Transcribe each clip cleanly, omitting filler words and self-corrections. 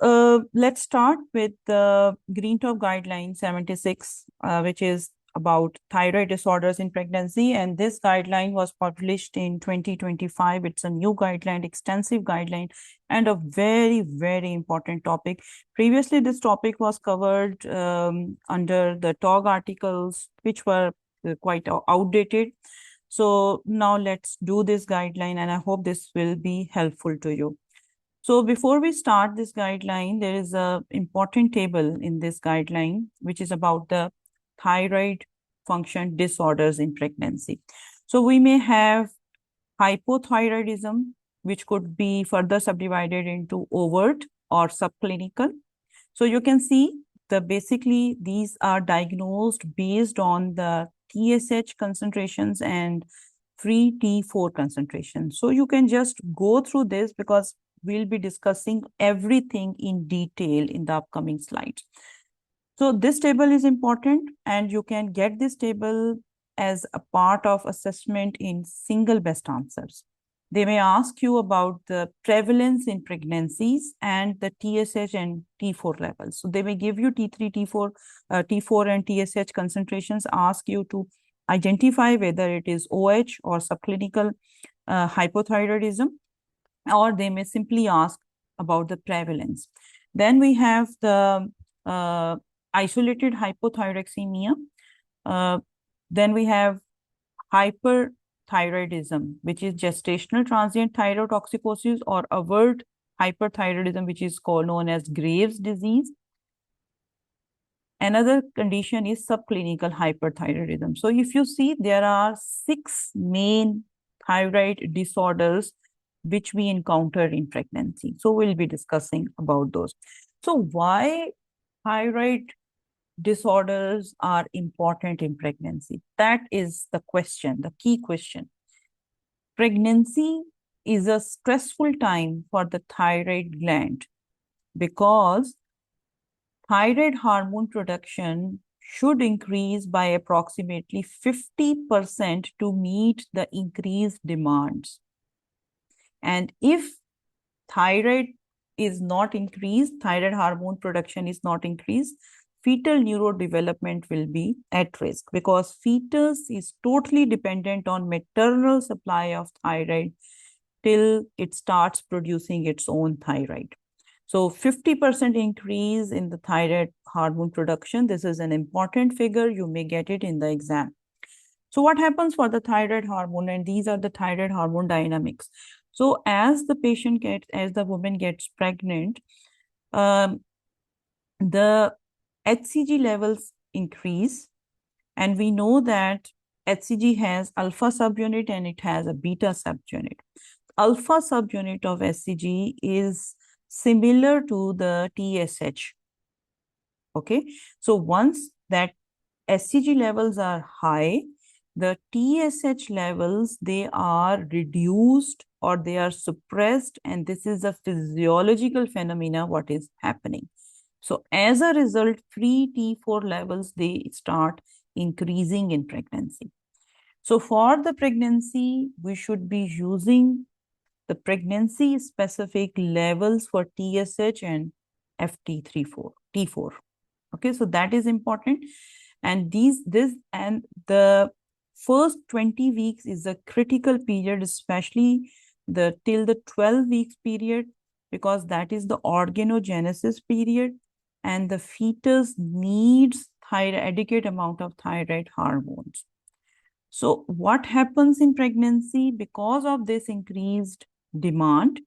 Let's start with the Green Top Guideline 76, which is about thyroid disorders in pregnancy. And this guideline was published in 2025. It's a new guideline, extensive guideline, and a very, very important topic. Previously, this topic was covered under the TOG articles, which were quite outdated. So now let's do this guideline, and I hope this will be helpful to you. So before we start this guideline, there is an important table in this guideline, which is about the thyroid function disorders in pregnancy. So we may have hypothyroidism, which could be further subdivided into overt or subclinical. So you can see basically these are diagnosed based on the TSH concentrations and free T4 concentrations. So you can just go through this because we'll be discussing everything in detail in the upcoming slides. So this table is important, and you can get this table as a part of assessment in single best answers. They may ask you about the prevalence in pregnancies and the TSH and T4 levels. So they may give you T3, T4 and TSH concentrations, ask you to identify whether it is OH or subclinical hypothyroidism, or they may simply ask about the prevalence. Then we have the isolated hypothyroxemia. Then we have hyperthyroidism, which is gestational transient thyrotoxicosis, or overt hyperthyroidism, which is known as Graves' disease. Another condition is subclinical hyperthyroidism. So if you see, there are 6 main thyroid disorders which we encounter in pregnancy. So we'll be discussing about those. So why thyroid disorders are important in pregnancy? That is the question, the key question. Pregnancy is a stressful time for the thyroid gland because thyroid hormone production should increase by approximately 50% to meet the increased demands. And if thyroid is not increased, thyroid hormone production is not increased, fetal neurodevelopment will be at risk, because fetus is totally dependent on maternal supply of thyroid till it starts producing its own thyroid. So 50% increase in the thyroid hormone production. This is an important figure. You may get it in the exam. So what happens for the thyroid hormone? And these are the thyroid hormone dynamics. So as the woman gets pregnant, the HCG levels increase. And we know that HCG has alpha subunit and it has a beta subunit. Alpha subunit of HCG is similar to the TSH. Okay, so once that HCG levels are high, the TSH levels, they are reduced or they are suppressed, and this is a physiological phenomena what is happening. So as a result, free T4 levels, they start increasing in pregnancy. So for the pregnancy, we should be using the pregnancy specific levels for TSH and T4. Okay, so that is important. And the first 20 weeks is a critical period, especially till the 12 weeks period, because that is the organogenesis period, and the fetus needs adequate amount of thyroid hormones. So what happens in pregnancy? Because of this increased demand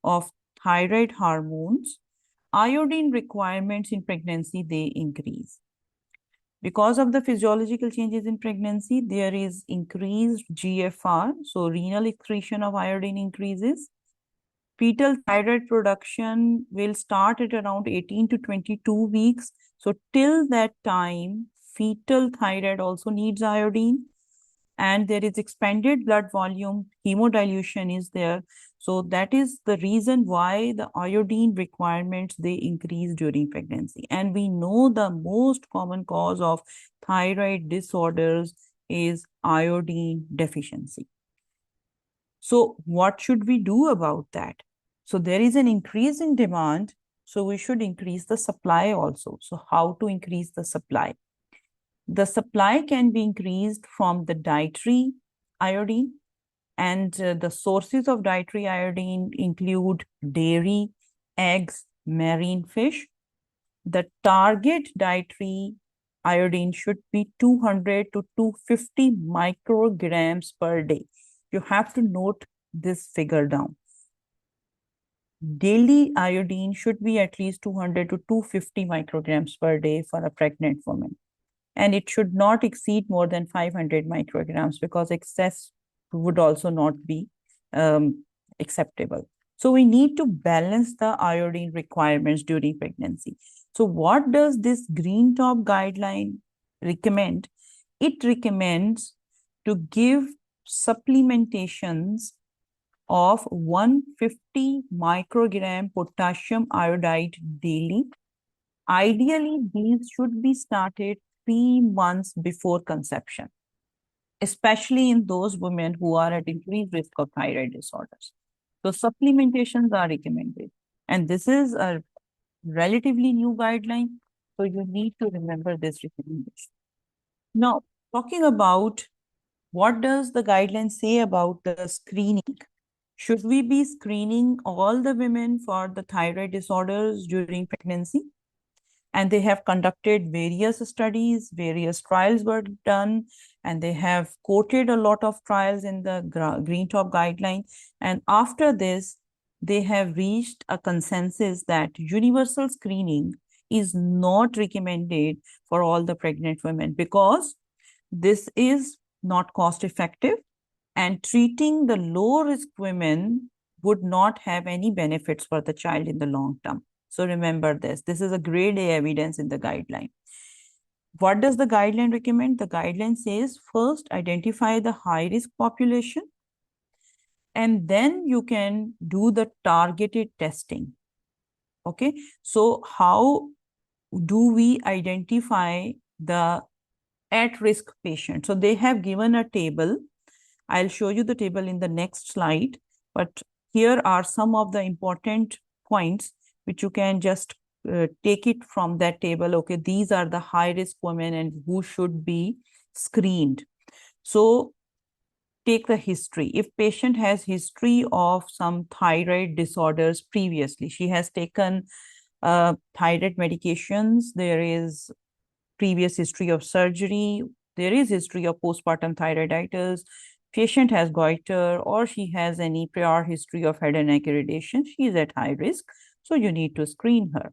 of thyroid hormones, iodine requirements in pregnancy, they increase. Because of the physiological changes in pregnancy, there is increased GFR, so renal excretion of iodine increases. Fetal thyroid production will start at around 18 to 22 weeks. So till that time, fetal thyroid also needs iodine. And there is expanded blood volume, hemodilution is there. So that is the reason why the iodine requirements, they increase during pregnancy. And we know the most common cause of thyroid disorders is iodine deficiency. So what should we do about that? So there is an increase in demand, So we should increase the supply also. So how to increase the supply? The supply can be increased from the dietary iodine, and the sources of dietary iodine include dairy, eggs, marine fish. The target dietary iodine should be 200 to 250 micrograms per day. You have to note this figure down. Daily iodine should be at least 200 to 250 micrograms per day for a pregnant woman. And it should not exceed more than 500 micrograms, because excess would also not be acceptable. So we need to balance the iodine requirements during pregnancy. So what does this green top guideline recommend? It recommends to give supplementations of 150 microgram potassium iodide daily. Ideally, these should be started 3 months before conception, especially in those women who are at increased risk of thyroid disorders. So supplementations are recommended. And this is a relatively new guideline, so you need to remember this recommendation. Now, talking about what does the guideline say about the screening? Should we be screening all the women for the thyroid disorders during pregnancy? And they have conducted various studies, various trials were done, and they have quoted a lot of trials in the Green Top guideline. And after this, they have reached a consensus that universal screening is not recommended for all the pregnant women, because this is not cost effective, and treating the low risk women would not have any benefits for the child in the long term. So remember this. This is a grade A evidence in the guideline. What does the guideline recommend? The guideline says first identify the high risk population, and then you can do the targeted testing. Okay. So how do we identify the at-risk patient? So they have given a table. I'll show you the table in the next slide, but here are some of the important points which you can just take it from that table. Okay, these are the high-risk women and who should be screened. So take the history. If patient has history of some thyroid disorders previously, she has taken thyroid medications, there is previous history of surgery, there is history of postpartum thyroiditis, patient has goiter, or she has any prior history of head and neck irritation, she is at high risk. So you need to screen her.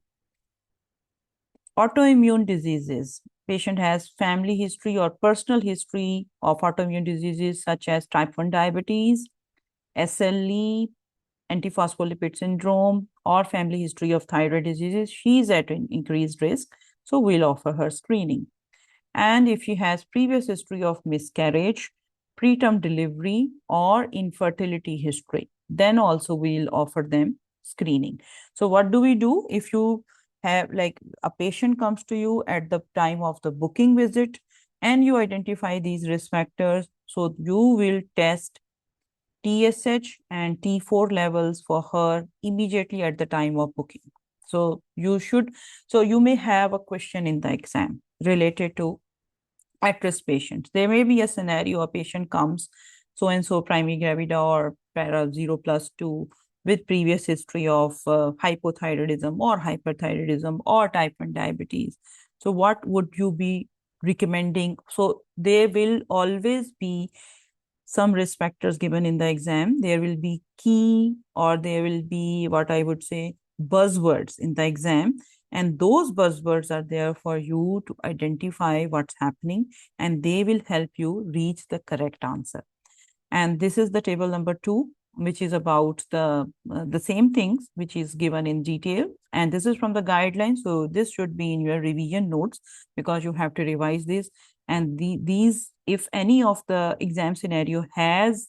Autoimmune diseases. Patient has family history or personal history of autoimmune diseases such as type 1 diabetes, SLE, antiphospholipid syndrome, or family history of thyroid diseases. She is at an increased risk, so we'll offer her screening. And if she has previous history of miscarriage, preterm delivery, or infertility history, then also we'll offer them screening. So what do we do? If you have, like, a patient comes to you at the time of the booking visit and you identify these risk factors, so you will test TSH and T4 levels for her immediately at the time of booking. So you may have a question in the exam related to at-risk patients. There may be a scenario, a patient comes, so-and-so primary gravida or para 0+2 with previous history of hypothyroidism or hyperthyroidism or type 1 diabetes. So what would you be recommending? So there will always be some risk factors given in the exam. There will be key, or there will be what I would say buzzwords in the exam. And those buzzwords are there for you to identify what's happening, and they will help you reach the correct answer. And this is the table number 2, which is about the same things, which is given in detail. And this is from the guidelines. So this should be in your revision notes, because you have to revise this. And these, if any of the exam scenario has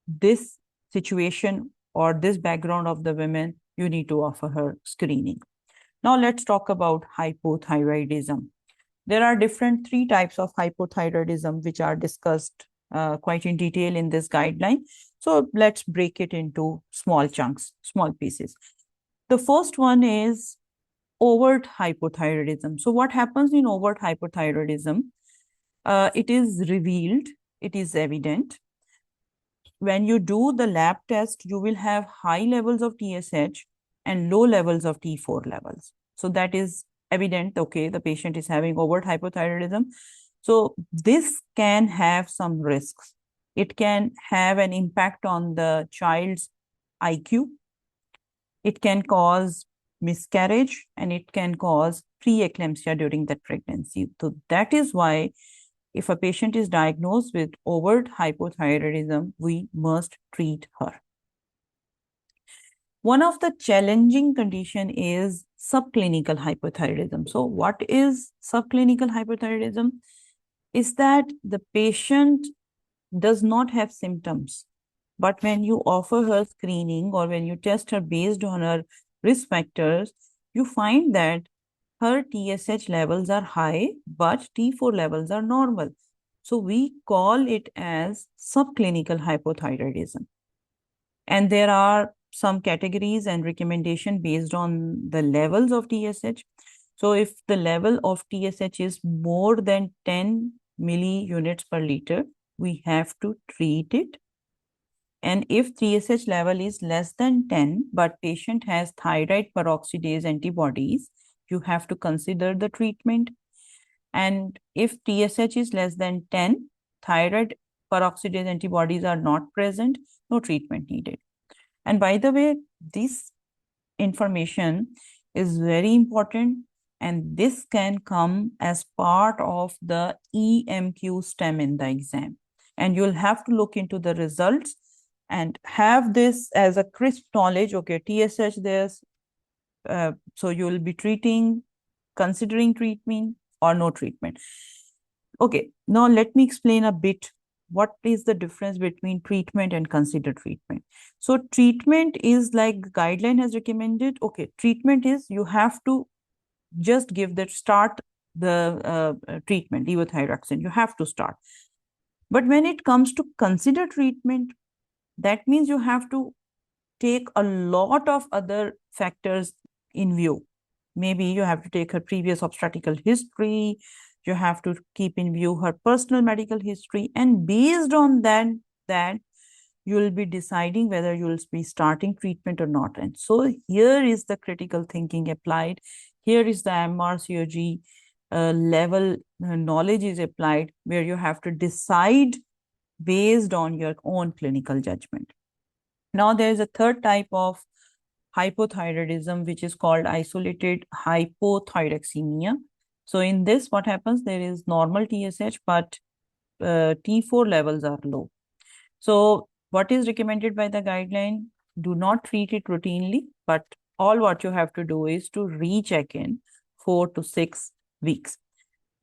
this situation or this background of the women, you need to offer her screening. Now let's talk about hypothyroidism. There are different 3 types of hypothyroidism which are discussed quite in detail in this guideline. So let's break it into small chunks, small pieces. The first one is overt hypothyroidism. So what happens in overt hypothyroidism? It is revealed, it is evident. When you do the lab test, you will have high levels of TSH and low levels of T4 levels. So that is evident, okay, the patient is having overt hypothyroidism. So this can have some risks. It can have an impact on the child's IQ. It can cause miscarriage and it can cause preeclampsia during that pregnancy. So that is why if a patient is diagnosed with overt hypothyroidism, we must treat her. One of the challenging condition is subclinical hypothyroidism. So what is subclinical hypothyroidism? Is that the patient does not have symptoms, but when you offer her screening or when you test her based on her risk factors, you find that her TSH levels are high, but T4 levels are normal. So we call it as subclinical hypothyroidism. And there are some categories and recommendation based on the levels of TSH. So if the level of TSH is more than 10 milliunits per liter, we have to treat it. And if TSH level is less than 10, but patient has thyroid peroxidase antibodies, you have to consider the treatment. And if TSH is less than 10, thyroid peroxidase antibodies are not present, no treatment needed. And by the way, this information is very important, and this can come as part of the EMQ STEM in the exam. And you'll have to look into the results and have this as a crisp knowledge. Okay, TSH this, so you'll be treating, considering treatment or no treatment. Okay, now let me explain a bit what is the difference between treatment and considered treatment. So treatment is like guideline has recommended. Okay, treatment is you have to just give that start the treatment, levothyroxine, you have to start. But when it comes to consider treatment, that means you have to take a lot of other factors in view. Maybe you have to take her previous obstetrical history, you have to keep in view her personal medical history, and based on that you'll be deciding whether you'll be starting treatment or not. And so here is the critical thinking applied. Here is the MRCOG level knowledge is applied, where you have to decide based on your own clinical judgment. Now, there is a third type of hypothyroidism, which is called isolated hypothyroxemia. So in this, what happens? There is normal TSH, but T4 levels are low. So what is recommended by the guideline? Do not treat it routinely, but all what you have to do is to recheck in 4 to 6 weeks.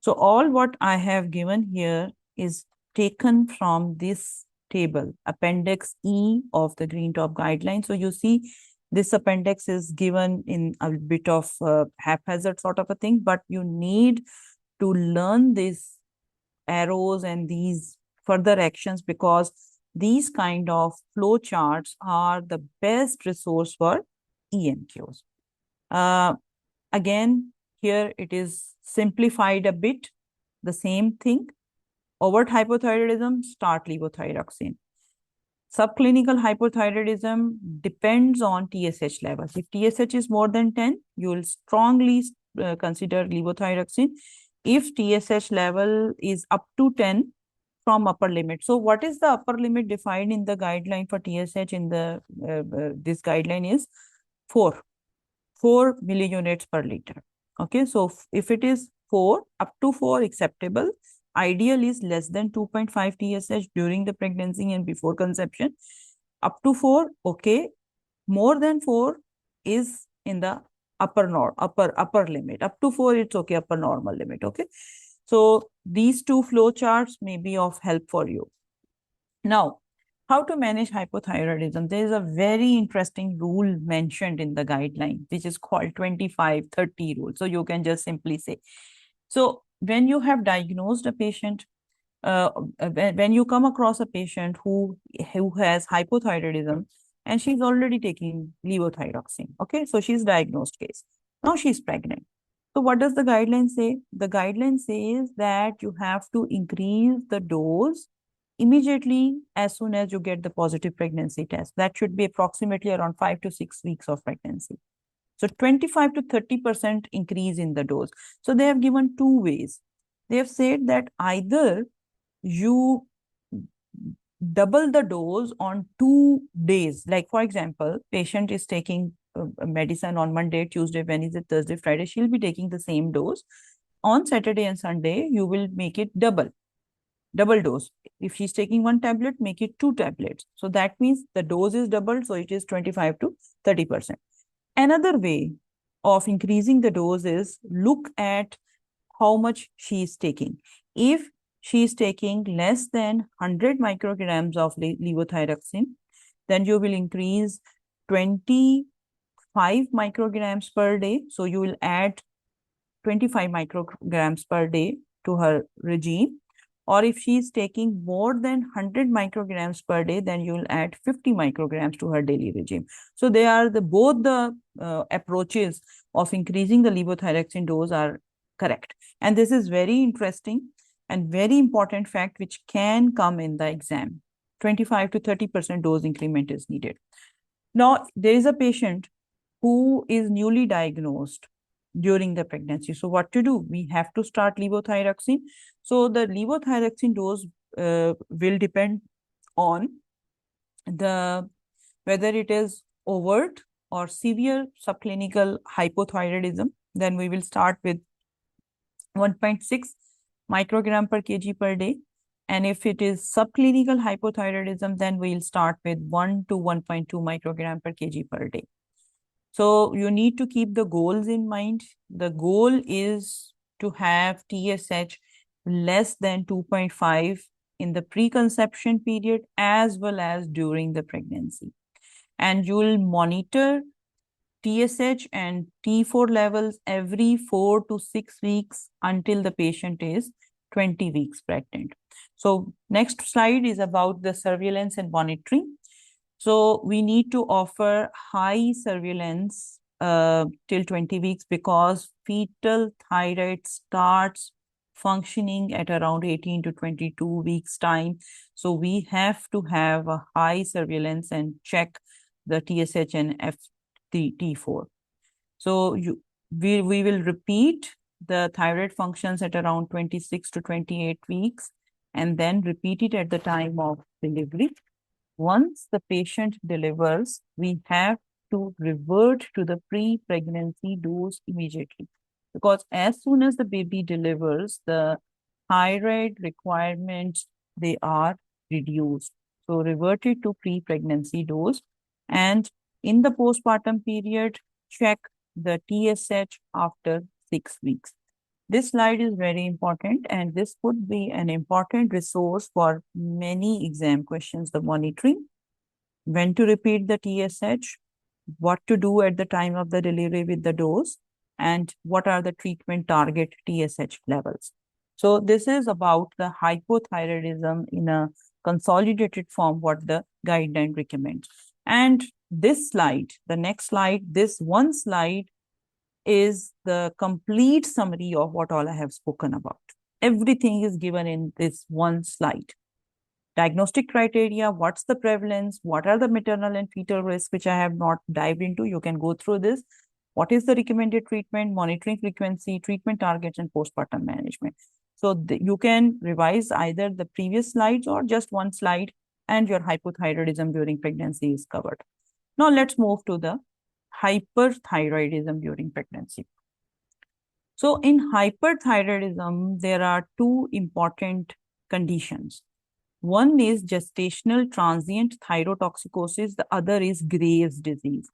So all what I have given here is taken from this table, Appendix E of the Green Top Guideline. So you see this appendix is given in a bit of haphazard sort of a thing, but you need to learn these arrows and these further actions, because these kind of flow charts are the best resource for EMQs. Again, here it is simplified a bit, the same thing. Overt hypothyroidism, start levothyroxine. Subclinical hypothyroidism depends on TSH levels. If TSH is more than 10, you will strongly consider levothyroxine. If TSH level is up to 10 from upper limit. So what is the upper limit defined in the guideline for TSH in the this guideline is 4 milliunits per liter. Okay, so if it is 4, up to 4 acceptable. Ideal is less than 2.5 TSH during the pregnancy and before conception. Up to 4, okay. More than 4 is in the upper limit. Up to 4, it's okay, upper normal limit. Okay. So these two flow charts may be of help for you. Now, how to manage hypothyroidism? There is a very interesting rule mentioned in the guideline, which is called 25-30 rule. So you can just simply say, so when you have diagnosed a patient, when you come across a patient who has hypothyroidism, and she's already taking levothyroxine. Okay, so she's diagnosed case. Now she's pregnant. So what does the guideline say? The guideline says that you have to increase the dose immediately as soon as you get the positive pregnancy test. That should be approximately around 5 to 6 weeks of pregnancy. So 25 to 30% increase in the dose. So they have given two ways. They have said that either you double the dose on 2 days. Like, for example, patient is taking medicine on Monday, Tuesday, Wednesday, Thursday, Friday. She'll be taking the same dose. On Saturday and Sunday, you will make it double dose. If she's taking one tablet, make it 2 tablets. So that means the dose is doubled. So it is 25 to 30%. Another way of increasing the dose is look at how much she is taking. If she is taking less than 100 micrograms of levothyroxine, then you will increase 25 micrograms per day. So you will add 25 micrograms per day to her regime. Or if she is taking more than 100 micrograms per day, then you will add 50 micrograms to her daily regime. So they are both the approaches of increasing the levothyroxine dose are correct. And this is very interesting and very important fact which can come in the exam. 25 to 30% dose increment is needed. Now, there is a patient who is newly diagnosed during the pregnancy. So what to do? We have to start levothyroxine. So the levothyroxine dose will depend on whether it is overt or severe subclinical hypothyroidism. Then we will start with 1.6 microgram per kg per day. And if it is subclinical hypothyroidism, then we'll start with 1 to 1.2 microgram per kg per day. So you need to keep the goals in mind. The goal is to have TSH less than 2.5 in the preconception period as well as during the pregnancy. And you'll monitor TSH and T4 levels every 4 to 6 weeks until the patient is 20 weeks pregnant. So next slide is about the surveillance and monitoring. So we need to offer high surveillance till 20 weeks because fetal thyroid starts functioning at around 18 to 22 weeks time. So we have to have a high surveillance and check the TSH and T4. So we will repeat the thyroid functions at around 26 to 28 weeks and then repeat it at the time of delivery. Once the patient delivers, we have to revert to the pre-pregnancy dose immediately. Because as soon as the baby delivers, the thyroid requirements, they are reduced. So reverted to pre-pregnancy dose. And in the postpartum period, check the TSH after 6 weeks. This slide is very important, and this could be an important resource for many exam questions, the monitoring, when to repeat the TSH, what to do at the time of the delivery with the dose, and what are the treatment target TSH levels. So this is about the hypothyroidism in a consolidated form, what the guideline recommends. And this slide, the next slide, this one slide is the complete summary of what all I have spoken about. Everything is given in this one slide. Diagnostic criteria, what's the prevalence, what are the maternal and fetal risks, which I have not dived into. You can go through this. What is the recommended treatment, monitoring frequency, treatment targets, and postpartum management. So you can revise either the previous slides or just one slide, and your hypothyroidism during pregnancy is covered. Now let's move to the hyperthyroidism during pregnancy. So in hyperthyroidism, there are two important conditions. One is gestational transient thyrotoxicosis, the other is Graves' disease.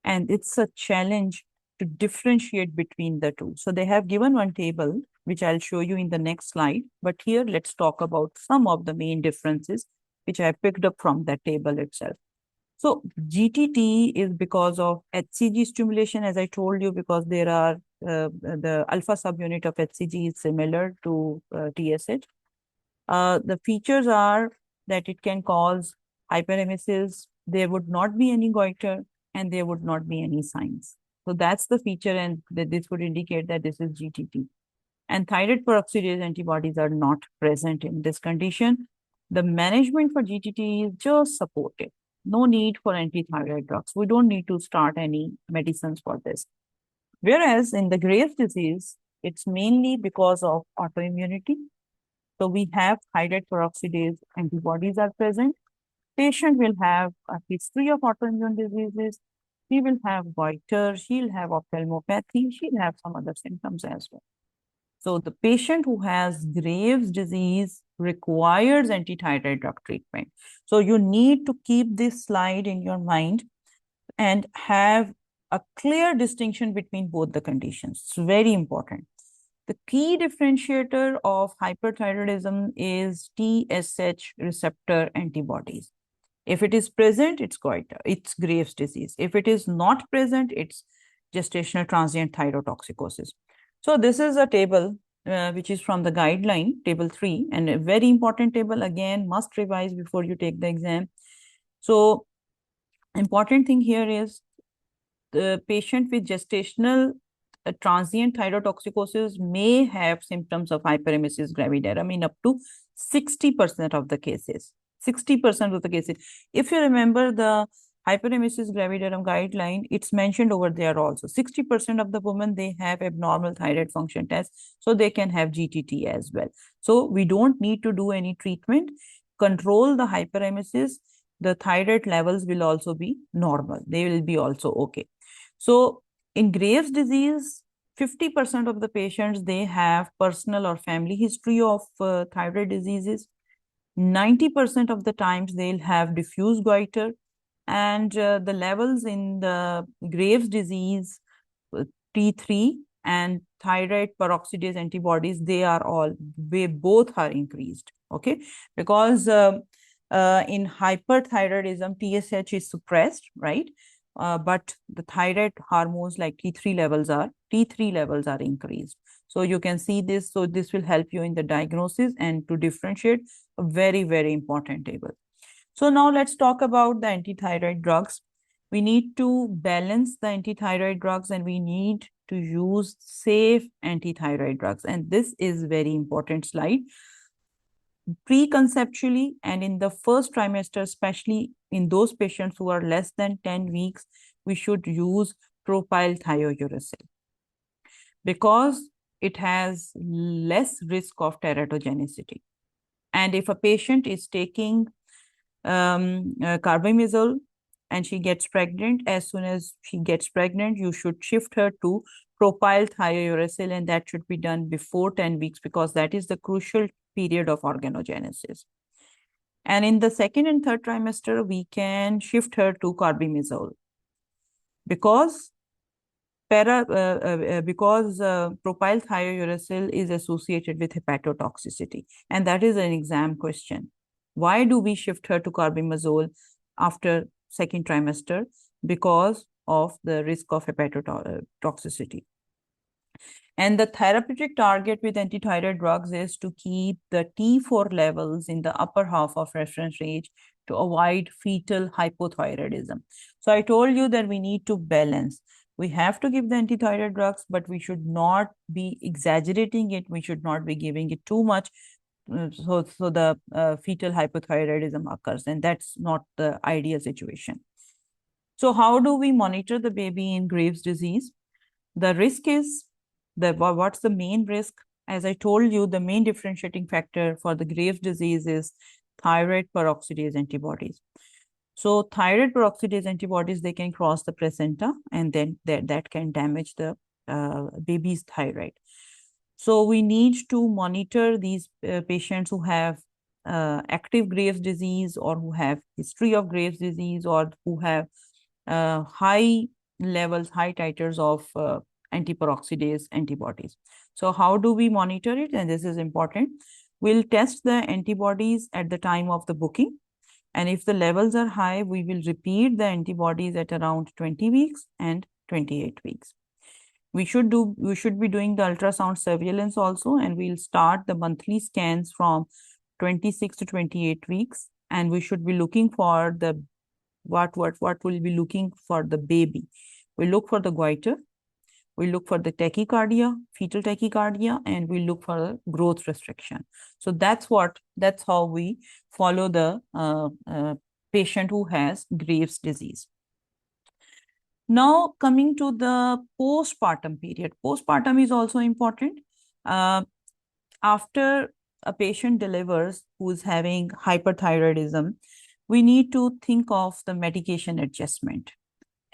And it's a challenge to differentiate between the two. So they have given one table, which I'll show you in the next slide. But here, let's talk about some of the main differences, which I picked up from that table itself. So GTT is because of HCG stimulation, as I told you, because there are the alpha subunit of HCG is similar to TSH. The features are that it can cause hyperemesis, there would not be any goiter, and there would not be any signs. So that's the feature, and this would indicate that this is GTT. And thyroid peroxidase antibodies are not present in this condition. The management for GTT is just supportive. No need for anti-thyroid drugs. We don't need to start any medicines for this. Whereas in the Graves' disease, it's mainly because of autoimmunity. So we have thyroid peroxidase antibodies are present. Patient will have a history of autoimmune diseases. He will have goiter. She'll have ophthalmopathy. She'll have some other symptoms as well. So the patient who has Graves' disease requires anti-thyroid drug treatment. So you need to keep this slide in your mind and have a clear distinction between both the conditions. It's very important. The key differentiator of hyperthyroidism is TSH receptor antibodies. If it is present, it's goiter, it's Graves' disease. If it is not present, it's gestational transient thyrotoxicosis. So this is a table which is from the guideline, table 3, and a very important table, again, must revise before you take the exam. So important thing here is the patient with gestational transient thyrotoxicosis may have symptoms of hyperemesis gravidarum in up to 60% of the cases. 60% of the cases. If you remember the hyperemesis gravidarum guideline, it's mentioned over there also. 60% of the women, they have abnormal thyroid function tests, so they can have GTT as well. So we don't need to do any treatment. Control the hyperemesis. The thyroid levels will also be normal. They will be also okay. So in Graves' disease, 50% of the patients, they have personal or family history of thyroid diseases. 90% of the times they'll have diffuse goiter, and the levels in the Graves' disease, T3 and thyroid peroxidase antibodies, they both are increased, okay? Because in hyperthyroidism, TSH is suppressed, right? But the thyroid hormones like T3 levels are increased. So you can see this. So this will help you in the diagnosis and to differentiate. A very, very important table. So now let's talk about the anti-thyroid drugs. We need to balance the anti-thyroid drugs, and we need to use safe anti-thyroid drugs. And this is very important slide. Preconceptually and in the first trimester, especially in those patients who are less than 10 weeks, we should use propyl thiouracil because it has less risk of teratogenicity. And if a patient is taking carbimazole and she gets pregnant, as soon as she gets pregnant, you should shift her to propyl thiouracil, and that should be done before 10 weeks because that is the crucial period of organogenesis. And in the second and third trimester, we can shift her to carbimazole because propyl thiouracil is associated with hepatotoxicity, and that is an exam question. Why do we shift her to carbimazole after second trimester? Because of the risk of hepatotoxicity. And the therapeutic target with antithyroid drugs is to keep the T4 levels in the upper half of reference range to avoid fetal hypothyroidism. So I told you that we need to balance. We have to give the antithyroid drugs, but we should not be exaggerating it. We should not be giving it too much. So the fetal hypothyroidism occurs, and that's not the ideal situation. So how do we monitor the baby in Graves' disease? The risk is, what's the main risk? As I told you, the main differentiating factor for the Graves' disease is thyroid peroxidase antibodies. So thyroid peroxidase antibodies, they can cross the placenta, and then that can damage the baby's thyroid. So we need to monitor these patients who have active Graves' disease or who have history of Graves' disease or who have high levels, high titers of antiperoxidase antibodies. So how do we monitor it? And this is important. We'll test the antibodies at the time of the booking. And if the levels are high, we will repeat the antibodies at around 20 weeks and 28 weeks. We should be doing the ultrasound surveillance also, and we'll start the monthly scans from 26 to 28 weeks. And we should be looking for the what will be looking for the baby? We look for the goiter, we look for the tachycardia, fetal tachycardia, and we look for the growth restriction. So that's how we follow the patient who has Graves' disease. Now, coming to the postpartum period. Postpartum is also important. After a patient delivers who is having hyperthyroidism, we need to think of the medication adjustment.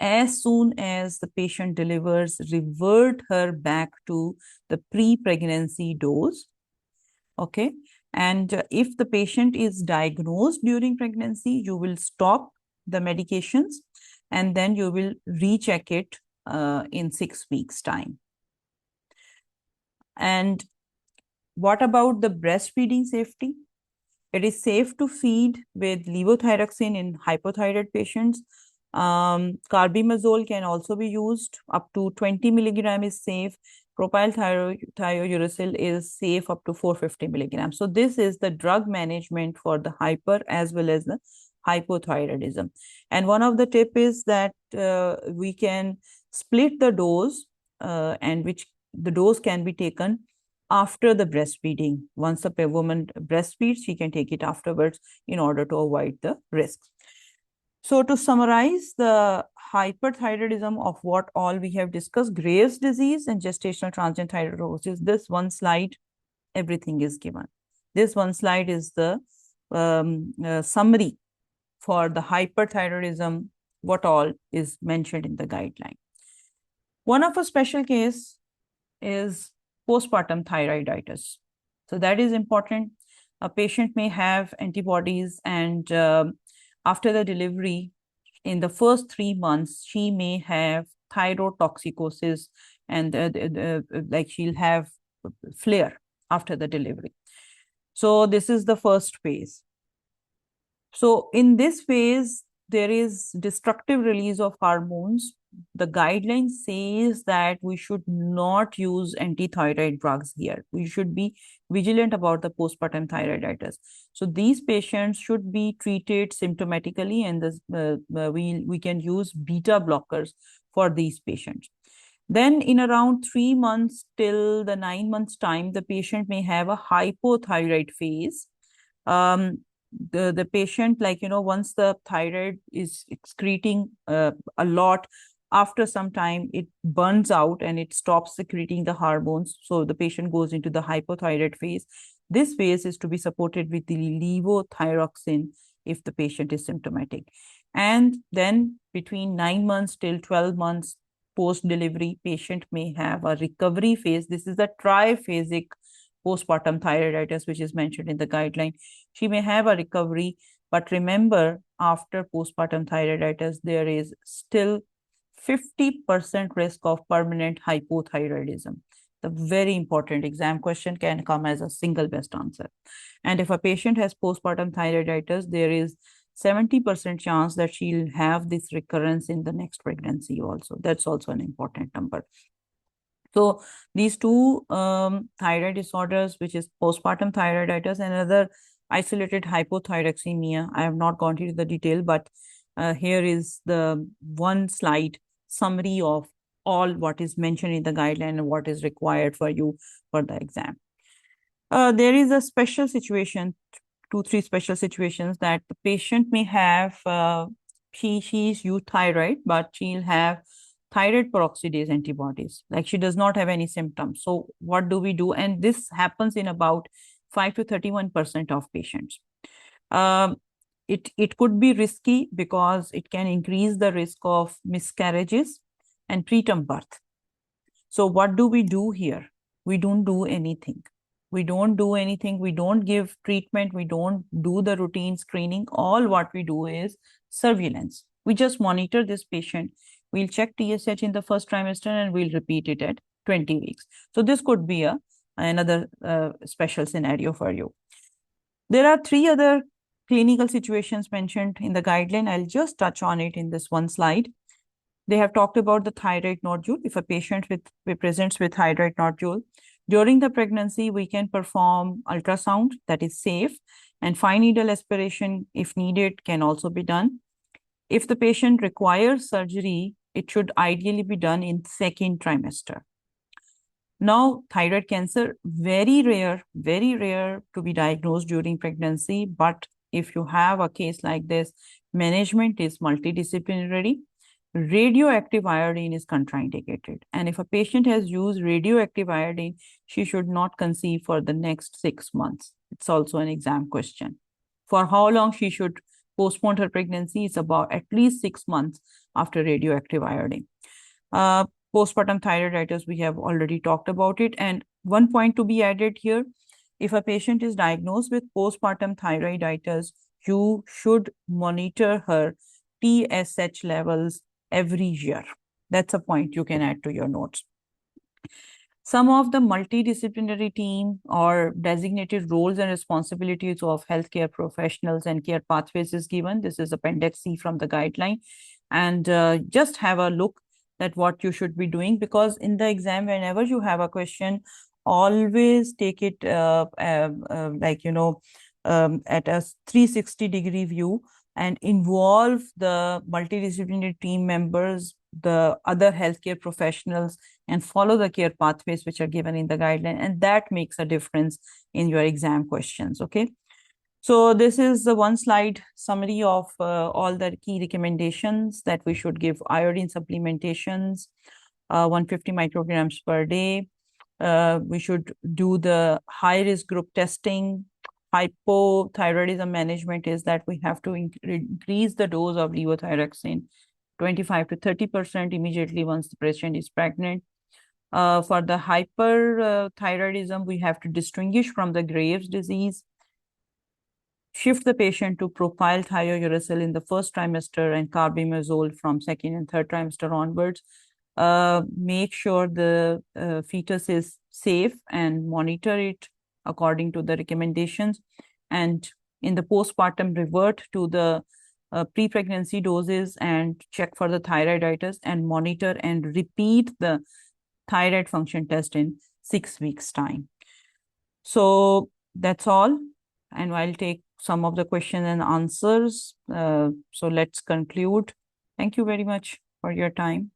As soon as the patient delivers, revert her back to the pre-pregnancy dose. Okay. And if the patient is diagnosed during pregnancy, you will stop the medications and then you will recheck it in 6 weeks' time. And what about the breastfeeding safety? It is safe to feed with levothyroxine in hypothyroid patients. Carbimazole can also be used. Up to 20 milligram is safe. Propyl thiouracil is safe up to 450 milligrams. So this is the drug management for the hyper as well as the hypothyroidism. And one of the tip is that we can split the dose and which the dose can be taken after the breastfeeding. Once a woman breastfeeds, she can take it afterwards in order to avoid the risks. So to summarize the hyperthyroidism of what all we have discussed, Graves' disease and gestational transient thyroidosis, this one slide, everything is given. This one slide is the summary for the hyperthyroidism, what all is mentioned in the guideline. One of a special case is postpartum thyroiditis. So that is important. A patient may have antibodies and after the delivery, in the first 3 months, she may have thyrotoxicosis and like she'll have flare after the delivery. So this is the first phase. So in this phase, there is destructive release of hormones. The guideline says that we should not use anti-thyroid drugs here. We should be vigilant about the postpartum thyroiditis. So these patients should be treated symptomatically, and this, we can use beta blockers for these patients. Then in around 3 months till the 9 months time, the patient may have a hypothyroid phase. The patient, like, once the thyroid is excreting a lot, after some time it burns out and it stops secreting the hormones. So the patient goes into the hypothyroid phase. This phase is to be supported with the levothyroxine if the patient is symptomatic. And then between 9 months till 12 months post-delivery, patient may have a recovery phase. This is the triphasic postpartum thyroiditis, which is mentioned in the guideline. She may have a recovery, but remember, after postpartum thyroiditis, there is still 50% risk of permanent hypothyroidism. The very important exam question can come as a single best answer. And if a patient has postpartum thyroiditis, there is 70% chance that she'll have this recurrence in the next pregnancy also. That's also an important number. So these two thyroid disorders, which is postpartum thyroiditis and another isolated hypothyroxemia, I have not gone into the detail, but here is the one slide summary of all what is mentioned in the guideline and what is required for you for the exam. There is a special situation, 2-3 special situations that the patient may have, she's euthyroid, but she'll have thyroid peroxidase antibodies, like she does not have any symptoms. So what do we do? And this happens in about 5 to 31% of patients. It could be risky because it can increase the risk of miscarriages and preterm birth. So what do we do here? We don't do anything. We don't do anything. We don't give treatment. We don't do the routine screening. All what we do is surveillance. We just monitor this patient. We'll check TSH in the first trimester and we'll repeat it at 20 weeks. So this could be another special scenario for you. There are 3 other clinical situations mentioned in the guideline. I'll just touch on it in this one slide. They have talked about the thyroid nodule. If a patient presents with thyroid nodule, during the pregnancy, we can perform ultrasound that is safe, and fine needle aspiration, if needed, can also be done. If the patient requires surgery, it should ideally be done in second trimester. Now, thyroid cancer, very rare to be diagnosed during pregnancy. But if you have a case like this, management is multidisciplinary. Radioactive iodine is contraindicated. And if a patient has used radioactive iodine, she should not conceive for the next 6 months. It's also an exam question. For how long she should postpone her pregnancy? It's about at least 6 months after radioactive iodine. Postpartum thyroiditis, we have already talked about it. And one point to be added here, if a patient is diagnosed with postpartum thyroiditis, you should monitor her TSH levels every year. That's a point you can add to your notes. Some of the multidisciplinary team or designated roles and responsibilities of healthcare professionals and care pathways is given. This is Appendix C from the guideline. And just have a look at what you should be doing, because in the exam, whenever you have a question, always take it at a 360-degree view and involve the multidisciplinary team members, the other healthcare professionals, and follow the care pathways which are given in the guideline. And that makes a difference in your exam questions, okay? So this is the one slide summary of all the key recommendations that we should give. Iodine supplementations, 150 micrograms per day. We should do the high-risk group testing. Hypothyroidism management is that we have to increase the dose of levothyroxine 25 to 30% immediately once the patient is pregnant. For the hyperthyroidism, we have to distinguish from the Graves' disease. Shift the patient to propyl thiouracil in the first trimester and carbimazole from second and third trimester onwards. Make sure the fetus is safe and monitor it according to the recommendations. And in the postpartum, revert to the pre-pregnancy doses and check for the thyroiditis and monitor and repeat the thyroid function test in 6 weeks' time. So that's all. And I'll take some of the questions and answers. So let's conclude. Thank you very much for your time.